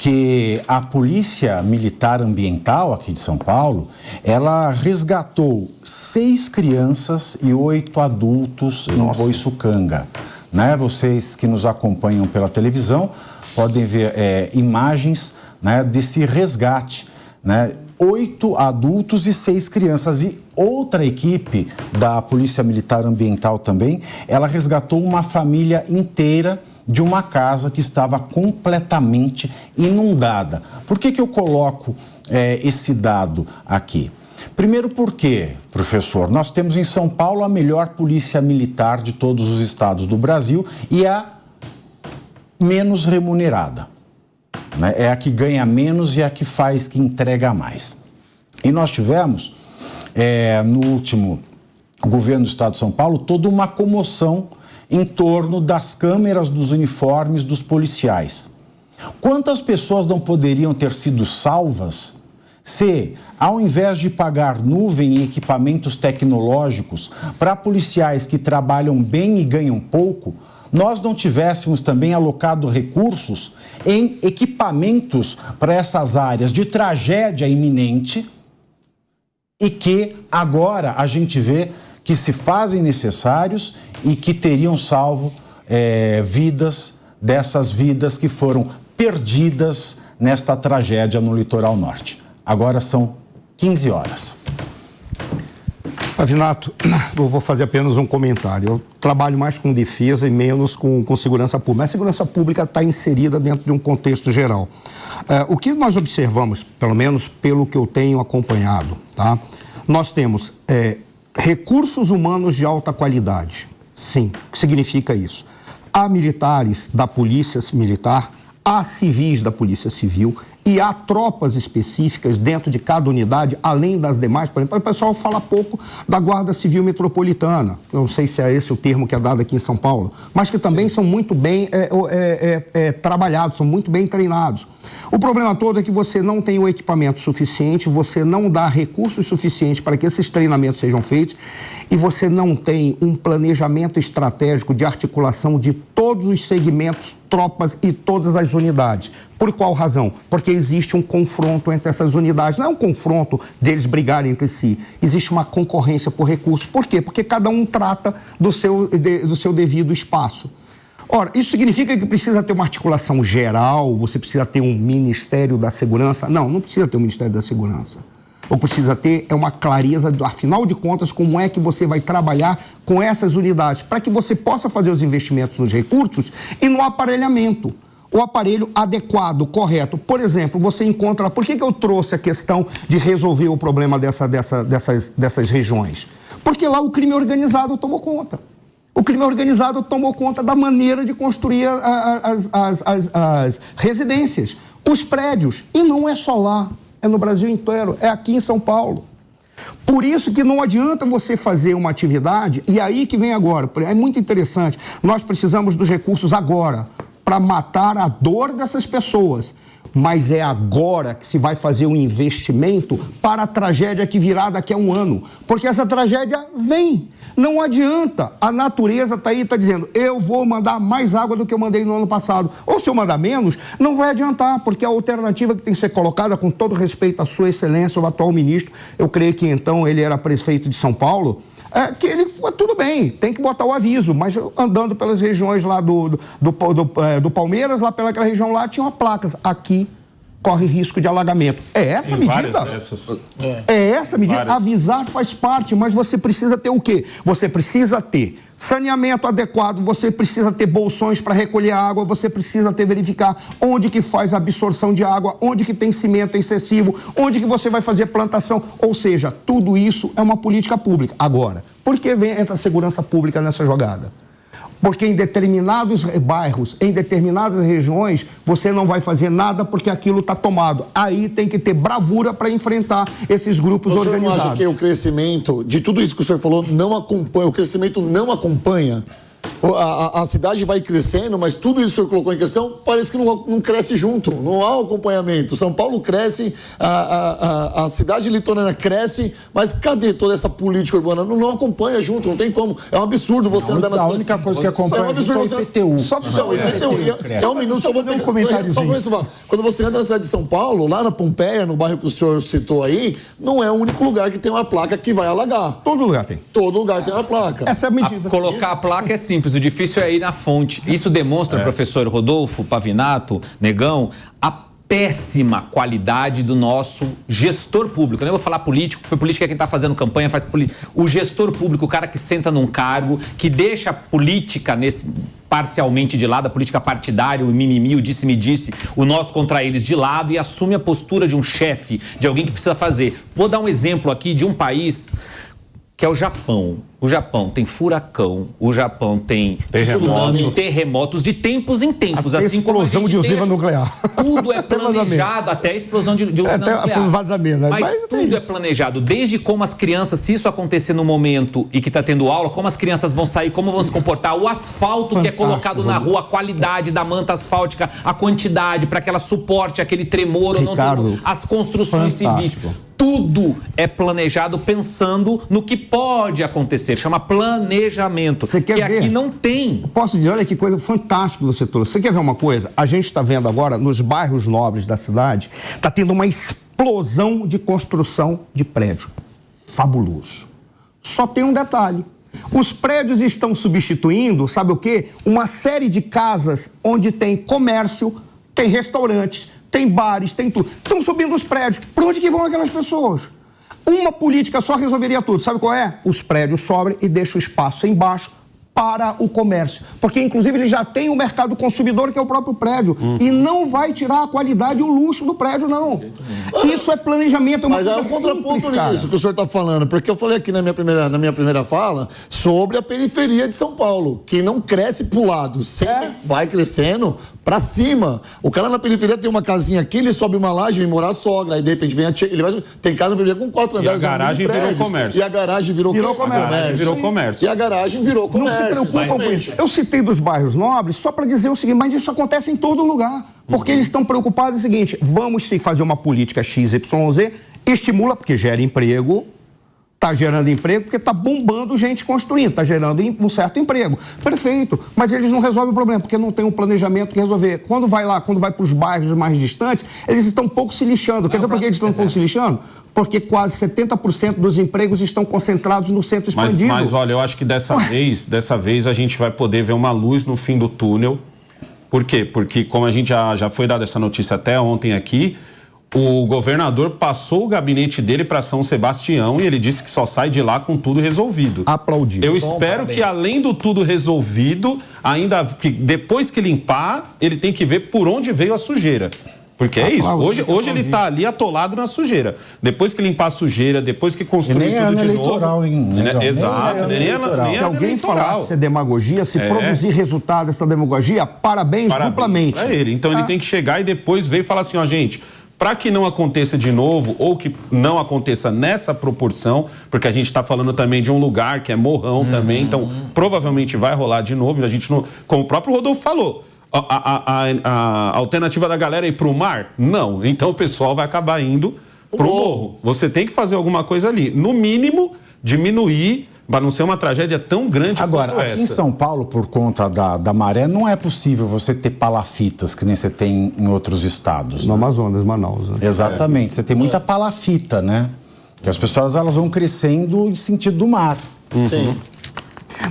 que a Polícia Militar Ambiental aqui de São Paulo, ela resgatou 6 crianças e 8 adultos em Boiçucanga. Né? Vocês que nos acompanham pela televisão podem ver imagens, né, desse resgate, né? 8 adultos e 6 crianças. E outra equipe da Polícia Militar Ambiental também, ela resgatou uma família inteira de uma casa que estava completamente inundada. Por que eu coloco esse dado aqui? Primeiro porque, professor, nós temos em São Paulo a melhor polícia militar de todos os estados do Brasil e a menos remunerada. Né? É a que ganha menos e a que faz, que entrega mais. E nós tivemos, no último governo do estado de São Paulo, toda uma comoção em torno das câmeras dos uniformes dos policiais. Quantas pessoas não poderiam ter sido salvas se, ao invés de pagar nuvem e equipamentos tecnológicos para policiais que trabalham bem e ganham pouco, nós não tivéssemos também alocado recursos em equipamentos para essas áreas de tragédia iminente e que agora a gente vê que se fazem necessários e que teriam salvo vidas, dessas vidas que foram perdidas nesta tragédia no litoral norte. Agora são 15 horas. Pavinato, eu vou fazer apenas um comentário. Eu trabalho mais com defesa e menos com segurança pública. Mas a segurança pública está inserida dentro de um contexto geral. O que nós observamos, pelo menos pelo que eu tenho acompanhado, tá? Nós temos recursos humanos de alta qualidade. Sim, o que significa isso? Há militares da Polícia Militar, há civis da Polícia Civil e há tropas específicas dentro de cada unidade, além das demais. Por exemplo, o pessoal fala pouco da Guarda Civil Metropolitana, eu não sei se é esse o termo que é dado aqui em São Paulo, mas que também são muito bem trabalhados, são muito bem treinados. O problema todo é que você não tem o equipamento suficiente, você não dá recursos suficientes para que esses treinamentos sejam feitos e você não tem um planejamento estratégico de articulação de todos os segmentos, tropas e todas as unidades. Por qual razão? Porque existe um confronto entre essas unidades. Não é um confronto deles brigarem entre si. Existe uma concorrência por recursos. Por quê? Porque cada um trata do seu devido espaço. Ora, isso significa que precisa ter uma articulação geral, você precisa ter um Ministério da Segurança? Não, não precisa ter um Ministério da Segurança. O que precisa ter é uma clareza, afinal de contas, como é que você vai trabalhar com essas unidades, para que você possa fazer os investimentos nos recursos e no aparelhamento. O aparelho adequado, correto. Por exemplo, você encontra... Por que eu trouxe a questão de resolver o problema dessas regiões? Porque lá o crime organizado tomou conta. O crime organizado tomou conta da maneira de construir as residências, os prédios. E não é só lá, é no Brasil inteiro, é aqui em São Paulo. Por isso que não adianta você fazer uma atividade, e aí que vem agora, é muito interessante, nós precisamos dos recursos agora, para matar a dor dessas pessoas. Mas é agora que se vai fazer um investimento para a tragédia que virá daqui a um ano. Porque essa tragédia vem. Não adianta. A natureza está aí, está dizendo, eu vou mandar mais água do que eu mandei no ano passado. Ou se eu mandar menos, não vai adiantar, porque a alternativa que tem que ser colocada, com todo respeito à sua excelência, o atual ministro, eu creio que então ele era prefeito de São Paulo, que ele, tudo bem, tem que botar o aviso, mas andando pelas regiões lá do Palmeiras, lá pelaquela região lá, tinham placas, aqui corre risco de alagamento. É essa a medida? É essa a medida. Avisar faz parte, mas você precisa ter o quê? Você precisa ter saneamento adequado, você precisa ter bolsões para recolher água, você precisa verificar onde que faz a absorção de água, onde que tem cimento excessivo, onde que você vai fazer plantação, ou seja, tudo isso é uma política pública. Agora, por que entra a segurança pública nessa jogada? Porque em determinados bairros, em determinadas regiões, você não vai fazer nada porque aquilo está tomado. Aí tem que ter bravura para enfrentar esses grupos organizados. Você não acha que o crescimento, de tudo isso que o senhor falou, não acompanha, o crescimento não acompanha a cidade vai crescendo, mas tudo isso que o senhor colocou em questão parece que não cresce junto, não há acompanhamento. São Paulo cresce, a cidade litorânea cresce, mas cadê toda essa política urbana? Não acompanha junto, não tem como. É um absurdo você andar na cidade. A única coisa que acompanha é o IPTU. É um minuto, só vou ter um comentário. Quando você anda na cidade de São Paulo, lá na Pompeia, no bairro que o senhor citou aí, não é o único lugar que tem uma placa que vai alagar. Todo lugar tem. Todo lugar tem uma placa. Essa é a medida. Colocar a placa é simples, o difícil é ir na fonte. Isso demonstra, professor Rodolfo, Pavinato, Negão, a péssima qualidade do nosso gestor público. Eu não vou falar político, porque política é quem está fazendo campanha, faz política. O gestor público, o cara que senta num cargo, que deixa a política parcialmente de lado, a política partidária, o mimimi, o disse-me-disse, o nós contra eles de lado e assume a postura de um chefe, de alguém que precisa fazer. Vou dar um exemplo aqui de um país que é o Japão. O Japão tem furacão, o Japão tem tsunami, terremotos de tempos em tempos. Até assim como explosão de usina nuclear. Tudo é planejado, até a explosão de usina nuclear. Até vazamento. Mas tudo é planejado, desde como as crianças, se isso acontecer no momento e que está tendo aula, como as crianças vão sair, como vão se comportar, o asfalto que é colocado na rua, a qualidade da manta asfáltica, a quantidade para que ela suporte aquele tremor ou não tremor, as construções civis. Tudo é planejado pensando no que pode acontecer. Chama planejamento. Você quer que ver? Aqui não tem. Posso dizer, olha que coisa fantástica você trouxe. Você quer ver uma coisa? A gente está vendo agora, nos bairros nobres da cidade, está tendo uma explosão de construção de prédio. Fabuloso. Só tem um detalhe. Os prédios estão substituindo, sabe o quê? Uma série de casas onde tem comércio, tem restaurantes, tem bares, tem tudo. Estão subindo os prédios. Por onde que vão aquelas pessoas? Uma política só resolveria tudo. Sabe qual é? Os prédios sobem e deixam o espaço embaixo para o comércio. Porque, inclusive, ele já tem o mercado consumidor, que é o próprio prédio. E não vai tirar a qualidade e o luxo do prédio, não. Isso é planejamento, é uma coisa simples, mas é um contraponto nisso que o senhor está falando. Porque eu falei aqui na minha primeira fala sobre a periferia de São Paulo, que não cresce pro lado, sempre vai crescendo pra cima. O cara na periferia tem uma casinha aqui, ele sobe uma laje, vem morar a sogra, aí de repente vem ele vai, tem casa na periferia com 4 andares. E a garagem virou comércio. E a garagem virou comércio. E a garagem virou comércio. Não se preocupam com isso. Eu citei dos bairros nobres só para dizer o seguinte, mas isso acontece em todo lugar. Porque eles estão preocupados o seguinte, vamos fazer uma política XYZ, estimula, porque gera emprego, está gerando emprego porque está bombando gente construindo, está gerando um certo emprego. Perfeito, mas eles não resolvem o problema, porque não tem um planejamento que resolver. Quando vai para os bairros mais distantes, eles estão um pouco se lixando. Quer dizer por que eles estão um pouco se lixando? Porque quase 70% dos empregos estão concentrados no centro expandido. Mas olha, eu acho que dessa vez a gente vai poder ver uma luz no fim do túnel. Por quê? Porque como a gente já foi dada essa notícia até ontem aqui, o governador passou o gabinete dele para São Sebastião e ele disse que só sai de lá com tudo resolvido. Aplaudido. Eu espero que além do tudo resolvido, ainda que depois que limpar, ele tem que ver por onde veio a sujeira. Porque é isso. Hoje ele está ali atolado na sujeira. Depois que limpar a sujeira, depois que construir tudo de eleitoral, novo... Exato. Se alguém falar que isso é demagogia, se produzir resultado dessa demagogia, parabéns duplamente. Para ele. Então ele tem que chegar e depois ver e falar assim, ó, gente... Para que não aconteça de novo, ou que não aconteça nessa proporção, porque a gente está falando também de um lugar que é morrão também, então provavelmente vai rolar de novo. A gente não, como o próprio Rodolfo falou, a alternativa da galera é ir para o mar? Não. Então o pessoal vai acabar indo para o morro. Você tem que fazer alguma coisa ali. No mínimo, diminuir, para não ser uma tragédia tão grande Agora, quanto essa. Aqui em São Paulo, por conta da maré, não é possível você ter palafitas, que nem você tem em outros estados. No Amazonas, Manaus. Né? Exatamente. Você tem muita palafita, né? Que as pessoas elas vão crescendo em sentido do mar. Sim.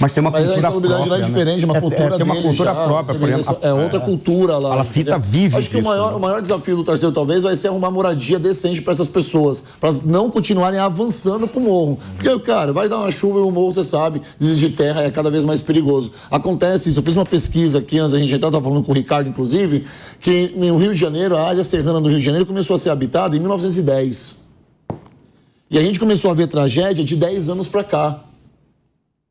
Mas tem uma cultura a insalubridade própria, lá é diferente, uma cultura tem uma cultura já, própria, por exemplo. É outra cultura lá. A fita vive. Acho que o maior desafio do Tarcísio, talvez, vai ser arrumar moradia decente para essas pessoas, para não continuarem avançando pro morro. Porque, cara, vai dar uma chuva e o morro, você sabe, desde terra é cada vez mais perigoso. Acontece isso. Eu fiz uma pesquisa aqui, antes a gente estava falando com o Ricardo, inclusive, que no Rio de Janeiro, a área serrana do Rio de Janeiro começou a ser habitada em 1910. E a gente começou a ver tragédia de 10 anos para cá.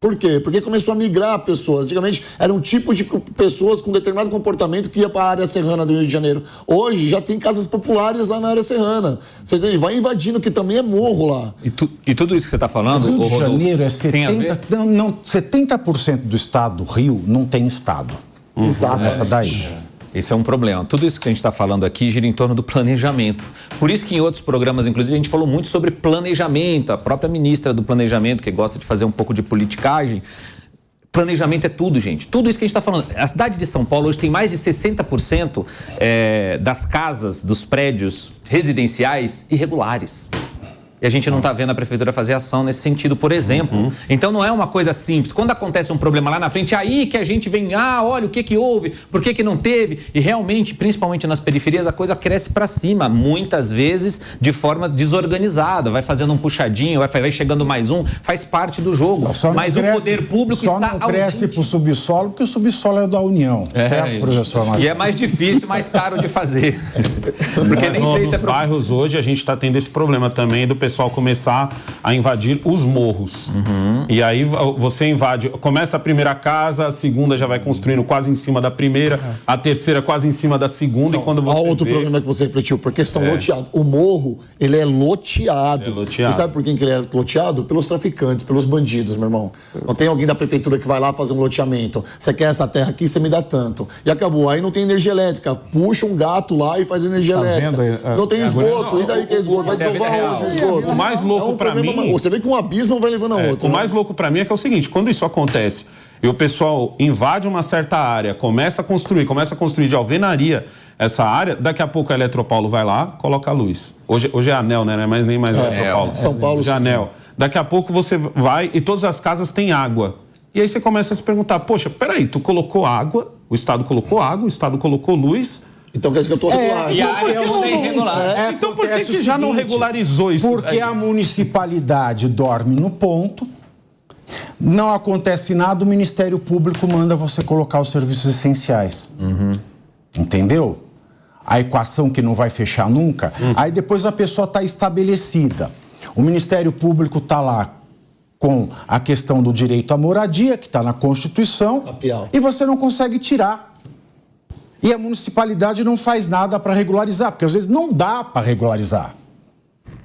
Por quê? Porque começou a migrar pessoas. Antigamente era um tipo de pessoas com determinado comportamento que ia para a área serrana do Rio de Janeiro. Hoje já tem casas populares lá na área serrana. Você entende? Vai invadindo, que também é morro lá. E tudo isso que você está falando, o Rio de Janeiro é 70%. 70% do estado do Rio não tem estado. Exato. Nessa daí. Esse é um problema. Tudo isso que a gente está falando aqui gira em torno do planejamento. Por isso que em outros programas, inclusive, a gente falou muito sobre planejamento. A própria ministra do Planejamento, que gosta de fazer um pouco de politicagem. Planejamento é tudo, gente. Tudo isso que a gente está falando. A cidade de São Paulo hoje tem mais de 60% das casas, dos prédios residenciais irregulares. E a gente não está vendo a prefeitura fazer ação nesse sentido, por exemplo. Então não é uma coisa simples. Quando acontece um problema lá na frente, é aí que a gente vem, olha o que houve, por que não teve. E realmente, principalmente nas periferias, a coisa cresce para cima, muitas vezes de forma desorganizada. Vai fazendo um puxadinho, vai chegando mais um, faz parte do jogo. Mas o poder público só está não cresce para o subsolo, porque o subsolo é da União, certo, professor Marcelo? E é mais difícil, mais caro de fazer. Porque nem sei se é... Nos bairros hoje a gente está tendo esse problema também do pessoal começar a invadir os morros. E aí você invade, começa a primeira casa, a segunda já vai construindo quase em cima da primeira, a terceira quase em cima da segunda. Então, e quando você outro problema que você refletiu, porque são loteados. O morro, ele é loteado. E sabe por quem que ele é loteado? Pelos traficantes, pelos bandidos, meu irmão. Não tem alguém da prefeitura que vai lá fazer um loteamento. Você quer essa terra aqui, você me dá tanto. E acabou. Aí não tem energia elétrica. Puxa um gato lá e faz energia elétrica. Não tem esgoto. E daí que é esgoto? Vai desovar hoje o esgoto. O mais louco pra mim... Você vê que um abismo vai levando a outro. O mais louco pra mim é que é o seguinte, quando isso acontece e o pessoal invade uma certa área, começa a construir de alvenaria essa área, daqui a pouco a Eletropaulo vai lá, coloca a luz. Hoje é ANEL, né? Mas nem mais Eletropaulo. São Paulo. Hoje é ANEL. Daqui a pouco você vai e todas as casas têm água. E aí você começa a se perguntar, poxa, peraí, tu colocou água, o Estado colocou água, o Estado colocou luz... Então quer dizer que eu estou regular. E a área é irregular. Então por que já não regularizou isso? Porque a municipalidade dorme no ponto, não acontece nada, o Ministério Público manda você colocar os serviços essenciais. Entendeu? A equação que não vai fechar nunca. Aí depois a pessoa está estabelecida. O Ministério Público está lá com a questão do direito à moradia, que está na Constituição, e você não consegue tirar. E a municipalidade não faz nada para regularizar, porque às vezes não dá para regularizar.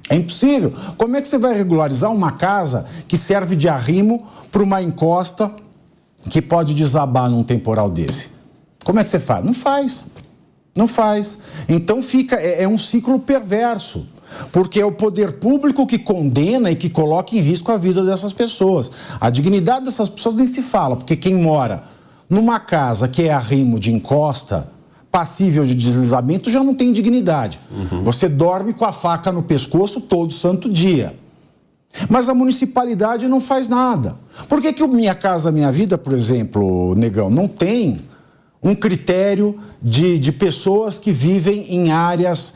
É impossível. Como é que você vai regularizar uma casa que serve de arrimo para uma encosta que pode desabar num temporal desse? Como é que você faz? Não faz. Não faz. Então é um ciclo perverso. Porque é o poder público que condena e que coloca em risco a vida dessas pessoas. A dignidade dessas pessoas nem se fala, porque quem mora numa casa que é arrimo de encosta, passível de deslizamento, já não tem dignidade. Você dorme com a faca no pescoço todo santo dia. Mas a municipalidade não faz nada. Por que que o Minha Casa Minha Vida, por exemplo, Negão, não tem um critério de pessoas que vivem em áreas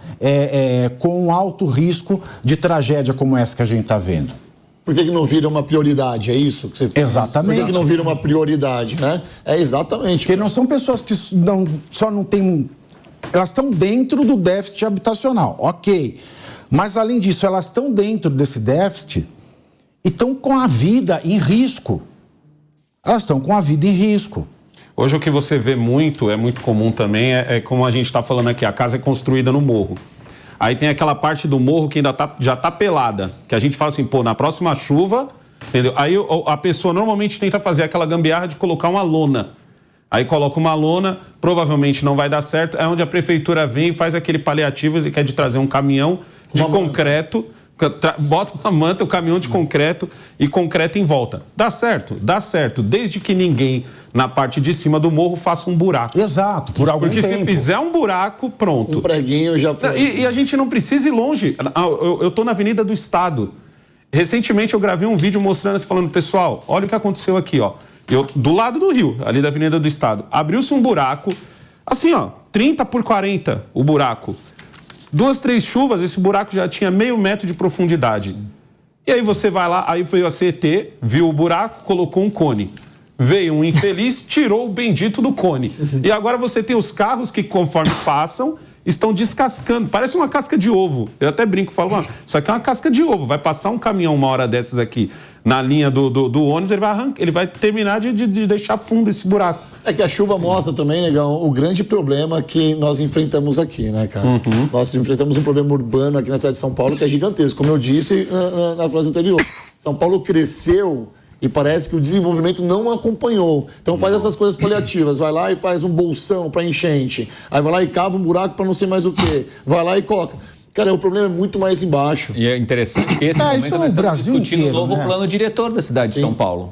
com alto risco de tragédia como essa que a gente está vendo? Por que não vira uma prioridade? É isso que você fala? Exatamente. Por que não vira uma prioridade, né? É exatamente. Porque não são pessoas que só não têm... Elas estão dentro do déficit habitacional, ok. Mas, além disso, elas estão dentro desse déficit e estão com a vida em risco. Elas estão com a vida em risco. Hoje o que você vê muito, é muito comum também, é como a gente está falando aqui, a casa é construída no morro. Aí tem aquela parte do morro que ainda já está pelada, que a gente fala assim, pô, na próxima chuva, entendeu? Aí a pessoa normalmente tenta fazer aquela gambiarra de colocar uma lona. Aí coloca uma lona, provavelmente não vai dar certo, é onde a prefeitura vem e faz aquele paliativo, que é de trazer um caminhão de concreto, bota uma manta, o caminhão de concreto e concreto em volta. Dá certo, desde que ninguém na parte de cima do morro faça um buraco. Exato, por algum tempo. Porque se fizer um buraco, pronto. Um preguinho já foi. E a gente não precisa ir longe. Eu tô na Avenida do Estado. Recentemente eu gravei um vídeo mostrando, falando, pessoal, olha o que aconteceu aqui, ó. Do lado do rio, ali da Avenida do Estado. Abriu-se um buraco, assim, ó, 30 por 40 o buraco. 2, 3 chuvas, esse buraco já tinha meio metro de profundidade. E aí você vai lá, aí veio a CET, viu o buraco, colocou um cone. Veio um infeliz, tirou o bendito do cone. E agora você tem os carros que, conforme passam, estão descascando. Parece uma casca de ovo. Eu até brinco, falo, isso aqui é uma casca de ovo. Vai passar um caminhão uma hora dessas aqui na linha do ônibus, ele vai terminar de deixar fundo esse buraco. É que a chuva mostra também, Negão, o grande problema que nós enfrentamos aqui, né, cara? Nós enfrentamos um problema urbano aqui na cidade de São Paulo que é gigantesco. Como eu disse na frase anterior, São Paulo cresceu e parece que o desenvolvimento não acompanhou. Então faz essas coisas paliativas, vai lá e faz um bolsão para enchente, aí vai lá e cava um buraco para não sei mais o quê, vai lá e coloca. Cara, o problema é muito mais embaixo. E é interessante que esse momento nós estamos discutindo o novo plano diretor da cidade de São Paulo.